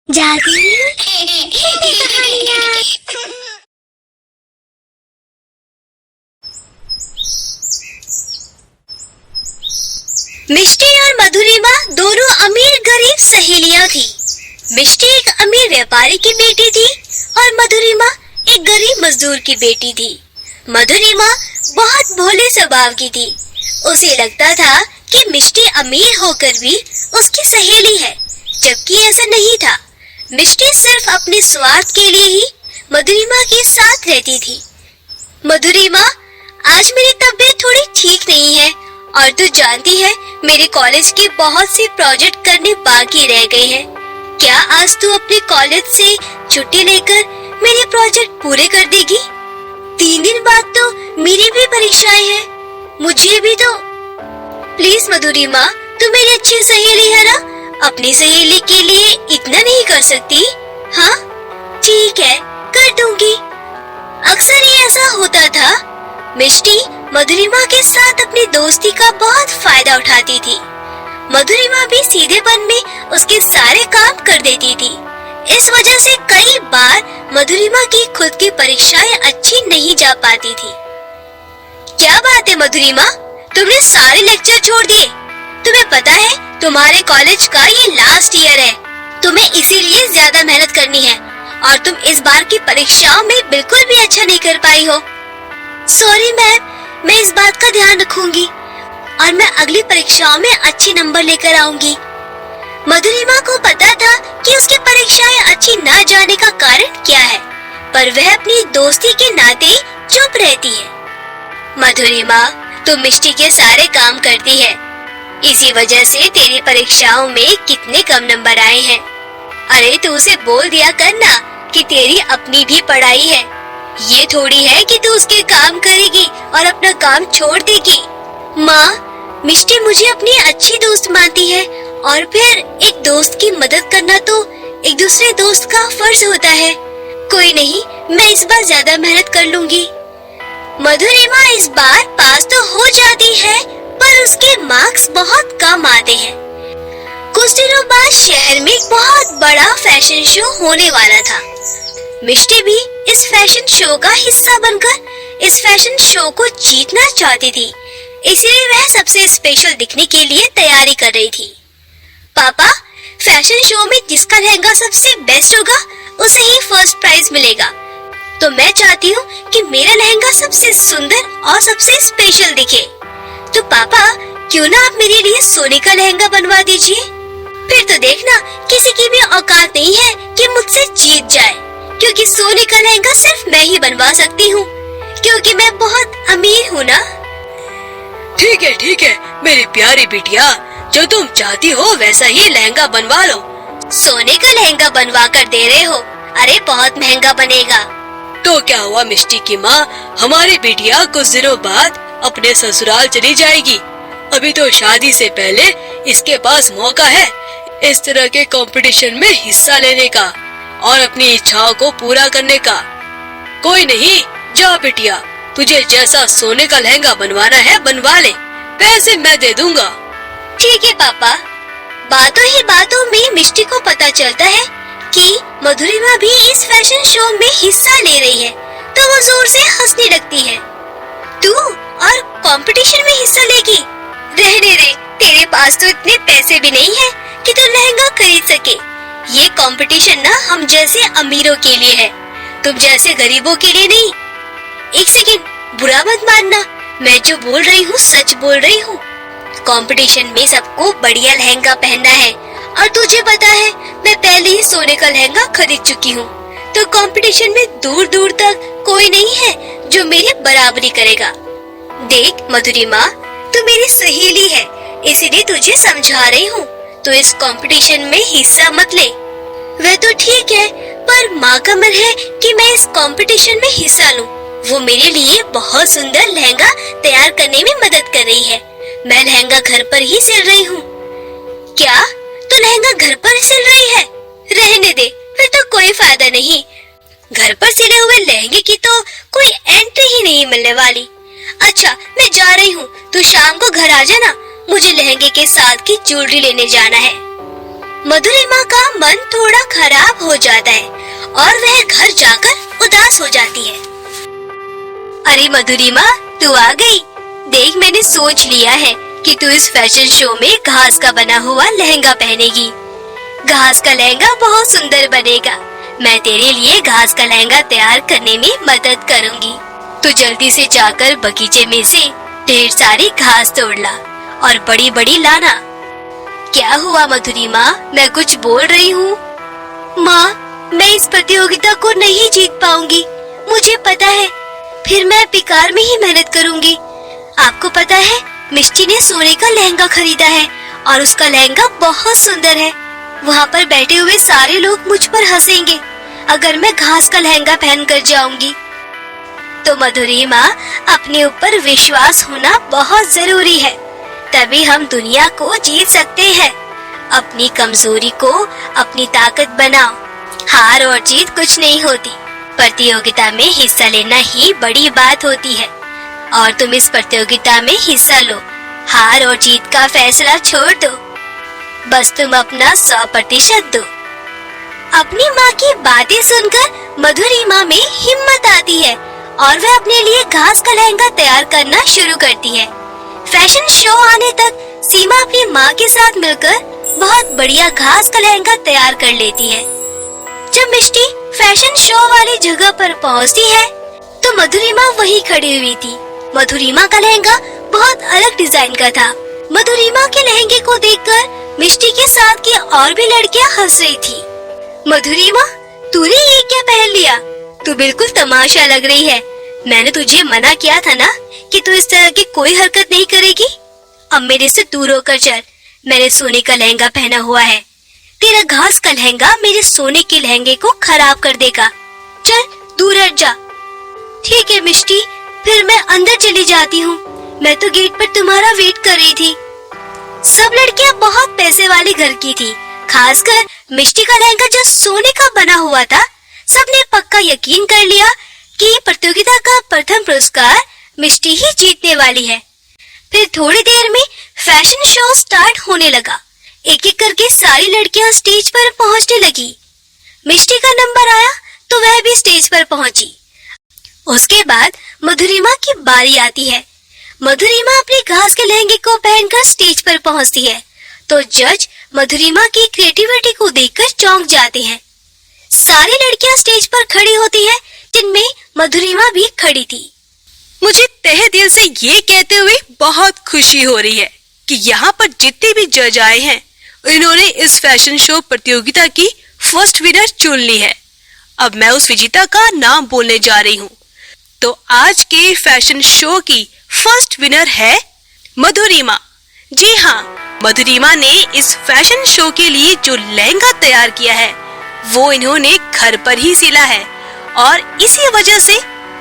जादू कहानियाँ। मिष्टी और मधुरिमा दोनों अमीर गरीब सहेलियां थी। मिष्टी एक अमीर व्यापारी की बेटी थी और मधुरिमा एक गरीब मजदूर की बेटी थी। मधुरिमा बहुत भोले स्वभाव की थी। उसे लगता था कि मिष्टी अमीर होकर भी उसकी सहेली है, जबकि ऐसा नहीं था। मिष्टी सिर्फ अपने स्वार्थ के लिए ही मधुरिमा के साथ रहती थी। मधुरिमा, आज मेरी तबीयत थोड़ी ठीक नहीं है और तू जानती है मेरे कॉलेज के बहुत से प्रोजेक्ट करने बाकी रह गए हैं। क्या आज तू अपने कॉलेज से छुट्टी लेकर मेरे प्रोजेक्ट पूरे कर देगी? 3 दिन बाद तो मेरी भी परीक्षाएं हैं, मुझे भी तो। प्लीज मधुरिमा, तू मेरी अच्छी सहेली है ना, अपनी सहेली के लिए इतना नहीं कर सकती? हाँ ठीक है, कर दूंगी। अक्सर ये ऐसा होता था। मिष्टी मधुरिमा के साथ अपनी दोस्ती का बहुत फायदा उठाती थी। मधुरिमा भी सीधेपन में उसके सारे काम कर देती थी। इस वजह से कई बार मधुरिमा की खुद की परीक्षाएं अच्छी नहीं जा पाती थी। क्या बात है मधुरिमा, तुमने सारे लेक्चर छोड़ दिए? तुम्हें पता है तुम्हारे कॉलेज का ये लास्ट ईयर है, तुम्हें इसीलिए ज्यादा मेहनत करनी है और तुम इस बार की परीक्षाओं में बिल्कुल भी अच्छा नहीं कर पाई हो। सॉरी मैम, मैं इस बात का ध्यान रखूंगी और मैं अगली परीक्षाओं में अच्छे नंबर लेकर आऊंगी। मधुरिमा को पता था कि उसकी परीक्षाएं अच्छी न जाने का कारण क्या है, पर वह अपनी दोस्ती के नाते चुप रहती है। मधुरिमा, तुम मिष्टी के सारे काम करती है, इसी वजह से तेरी परीक्षाओं में कितने कम नंबर आए हैं। अरे तू उसे बोल दिया करना कि तेरी अपनी भी पढ़ाई है। ये थोड़ी है कि तू उसके काम करेगी और अपना काम छोड़ देगी। माँ, मिष्टी मुझे अपनी अच्छी दोस्त मानती है और फिर एक दोस्त की मदद करना तो एक दूसरे दोस्त का फर्ज होता है। कोई नहीं, मैं इस बार ज्यादा मेहनत कर लूंगी। मधुरिमा इस बार पास तो हो जाती है, पर उसके मार्क्स बहुत कम आते हैं। कुछ दिनों बाद शहर में एक बहुत बड़ा फैशन शो होने वाला था। मिष्टी भी इस फैशन शो का हिस्सा बनकर इस फैशन शो को जीतना चाहती थी, इसलिए वह सबसे स्पेशल दिखने के लिए तैयारी कर रही थी। पापा, फैशन शो में जिसका लहंगा सबसे बेस्ट होगा उसे ही फर्स्ट प्राइज मिलेगा। तो मैं चाहती हूँ कि मेरा लहंगा सबसे सुंदर और सबसे स्पेशल दिखे। तो पापा, क्यों ना आप मेरे लिए सोने का लहंगा बनवा दीजिए? फिर तो देखना किसी की भी औकात नहीं है कि मुझसे जीत जाए, क्योंकि सोने का लहंगा सिर्फ मैं ही बनवा सकती हूँ, क्योंकि मैं बहुत अमीर हूँ ना। ठीक है मेरी प्यारी बिटिया, जो तुम चाहती हो वैसा ही लहंगा बनवा लो। सोने का लहंगा बनवा कर दे रहे हो? अरे बहुत महंगा बनेगा। तो क्या हुआ मिष्टी की माँ, हमारी बिटिया कुछ दिनों बाद अपने ससुराल चली जाएगी। अभी तो शादी से पहले इसके पास मौका है इस तरह के कंपटीशन में हिस्सा लेने का और अपनी इच्छाओं को पूरा करने का। कोई नहीं, जा बिटिया, तुझे जैसा सोने का लहंगा बनवाना है बनवा ले, पैसे मैं दे दूंगा। ठीक है पापा। बातों ही बातों में मिष्टी को पता चलता है कि मधुरिमा भी इस फैशन शो में हिस्सा ले रही है, तो वो जोर से हंसने लगती है। तू और कंपटीशन में हिस्सा लेगी? रहने दे, तेरे पास तो इतने पैसे भी नहीं है कि तू लहंगा खरीद सके। ये कंपटीशन ना हम जैसे अमीरों के लिए है, तुम जैसे गरीबों के लिए नहीं। एक सेकंड, बुरा मत मानना, मैं जो बोल रही हूँ सच बोल रही हूँ। कंपटीशन में सबको बढ़िया लहंगा पहनना है और तुझे पता है मैं पहले ही सोने का लहंगा खरीद चुकी हूँ, तो कंपटीशन में दूर दूर तक कोई नहीं है जो मेरी बराबरी करेगा। देख मधुरिमा, तू मेरी सहेली है, इसीलिए तुझे समझा रही हूँ, तो इस कंपटीशन में हिस्सा मत ले। वह तो ठीक है, पर माँ का मन है कि मैं इस कंपटीशन में हिस्सा लूँ। वो मेरे लिए बहुत सुंदर लहंगा तैयार करने में मदद कर रही है। मैं लहंगा घर पर ही सिल रही हूँ। क्या तो लहंगा घर पर सिल रही है? रहने दे, फिर तो कोई फायदा नहीं। घर पर सिले हुए लहंगे की तो कोई एंट्री ही नहीं मिलने वाली। अच्छा, मैं जा रही हूँ, तू शाम को घर आ जाना, मुझे लहंगे के साथ की ज्वेलरी लेने जाना है। मधुरिमा का मन थोड़ा खराब हो जाता है और वह घर जाकर उदास हो जाती है। अरे मधुरिमा, तू आ गई। देख, मैंने सोच लिया है कि तू इस फैशन शो में घास का बना हुआ लहंगा पहनेगी। घास का लहंगा बहुत सुंदर बनेगा। मैं तेरे लिए घास का लहंगा तैयार करने में मदद करूंगी। तू जल्दी से जाकर बगीचे में से ढेर सारी घास तोड़ ला और बड़ी बड़ी लाना। क्या हुआ मधुरिमा, मैं कुछ बोल रही हूँ? माँ, मैं इस प्रतियोगिता को नहीं जीत पाऊंगी। मुझे पता है, फिर मैं पिकार में ही मेहनत करूंगी। आपको पता है, मिष्टी ने सोने का लहंगा खरीदा है और उसका लहंगा बहुत सुंदर है। वहाँ पर बैठे हुए सारे लोग मुझ पर हंसेंगे अगर मैं घास का लहंगा पहन कर जाऊंगी। तो मधुरिमा, अपने ऊपर विश्वास होना बहुत जरूरी है, तभी हम दुनिया को जीत सकते हैं। अपनी कमजोरी को अपनी ताकत बनाओ। हार और जीत कुछ नहीं होती, प्रतियोगिता में हिस्सा लेना ही बड़ी बात होती है। और तुम इस प्रतियोगिता में हिस्सा लो। हार और जीत का फैसला छोड़ दो, बस तुम अपना 100% दो। अपनी माँ की बातें सुनकर मधुरिमा में हिम्मत आती है और वह अपने लिए घास का लहंगा तैयार करना शुरू करती है। फैशन शो आने तक सीमा अपनी माँ के साथ मिलकर बहुत बढ़िया घास का लहंगा तैयार कर लेती है। जब मिष्टी फैशन शो वाली जगह पर पहुँचती है तो मधुरिमा वहीं खड़ी हुई थी। मधुरिमा का लहंगा बहुत अलग डिजाइन का था। मधुरिमा के लहंगे को देखकर मिष्टी के साथ की और भी लड़कियां हंस रही थी। मधुरिमा, तूने ये क्या पहन लिया? तू बिल्कुल तमाशा लग रही है। मैंने तुझे मना किया था ना कि तू इस तरह की कोई हरकत नहीं करेगी। अब मेरे से दूर होकर चल। मैंने सोने का लहंगा पहना हुआ है। तेरा घास का लहंगा मेरे सोने के लहंगे को खराब कर देगा। चल दूर हट जा। ठीक है मिष्टी, फिर मैं अंदर चली जाती हूँ। मैं तो गेट पर तुम्हारा वेट कर रही थी। सब लड़कियाँ बहुत पैसे वाले घर की थी। खासकर मिष्टी का लहंगा जो सोने का बना हुआ था, सबने पक्का यकीन कर लिया कि प्रतियोगिता का प्रथम पुरस्कार मिष्टी ही जीतने वाली है। फिर थोड़ी देर में फैशन शो स्टार्ट होने लगा। एक एक करके सारी लड़कियां स्टेज पर पहुंचने लगी। मिष्टी का नंबर आया तो वह भी स्टेज पर पहुंची। उसके बाद मधुरिमा की बारी आती है। मधुरिमा अपने घास के लहंगे को पहनकर स्टेज पर पहुंचती है तो जज मधुरिमा की क्रिएटिविटी को देखकर चौंक जाते हैं। सारी लड़कियां स्टेज पर खड़ी होती हैं, जिनमें मधुरिमा भी खड़ी थी। मुझे तहे दिल से ये कहते हुए बहुत खुशी हो रही है कि यहाँ पर जितने भी जज आए हैं, इन्होंने इस फैशन शो प्रतियोगिता की फर्स्ट विनर चुन ली है। अब मैं उस विजेता का नाम बोलने जा रही हूँ। तो आज के फैशन शो की फर्स्ट विनर है मधुरिमा। जी हाँ, मधुरिमा ने इस फैशन शो के लिए जो लहंगा तैयार किया है वो इन्होंने घर पर ही सिला है और इसी वजह से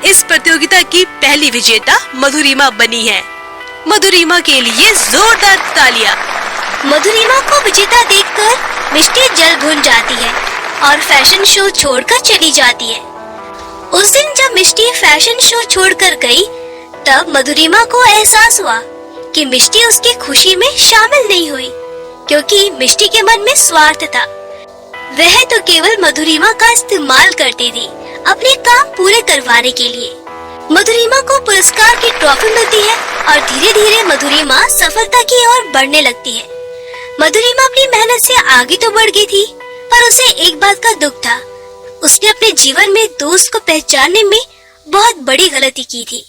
इस प्रतियोगिता की पहली विजेता मधुरिमा बनी है। मधुरिमा के लिए जोरदार तालियां। मधुरिमा को विजेता देखकर मिष्टी जल भुन जाती है और फैशन शो छोड़कर चली जाती है। उस दिन जब मिष्टी फैशन शो छोड़कर गई, तब मधुरिमा को एहसास हुआ कि मिष्टी उसकी खुशी में शामिल नहीं हुई, क्योंकि मिष्टी के मन में स्वार्थ था। वह तो केवल मधुरिमा का इस्तेमाल करती थी अपने काम पूरे करवाने के लिए। मधुरिमा को पुरस्कार की ट्रॉफी मिलती है और धीरे धीरे मधुरिमा सफलता की ओर बढ़ने लगती है। मधुरिमा अपनी मेहनत से आगे तो बढ़ गई थी, पर उसे एक बात का दुख था। उसने अपने जीवन में दोस्त को पहचानने में बहुत बड़ी गलती की थी।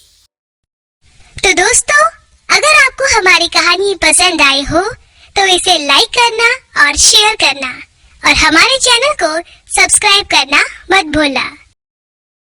तो दोस्तों, अगर आपको हमारी कहानी पसंद आई हो तो इसे लाइक करना और शेयर करना और हमारे चैनल को सब्सक्राइब करना मत भूलना।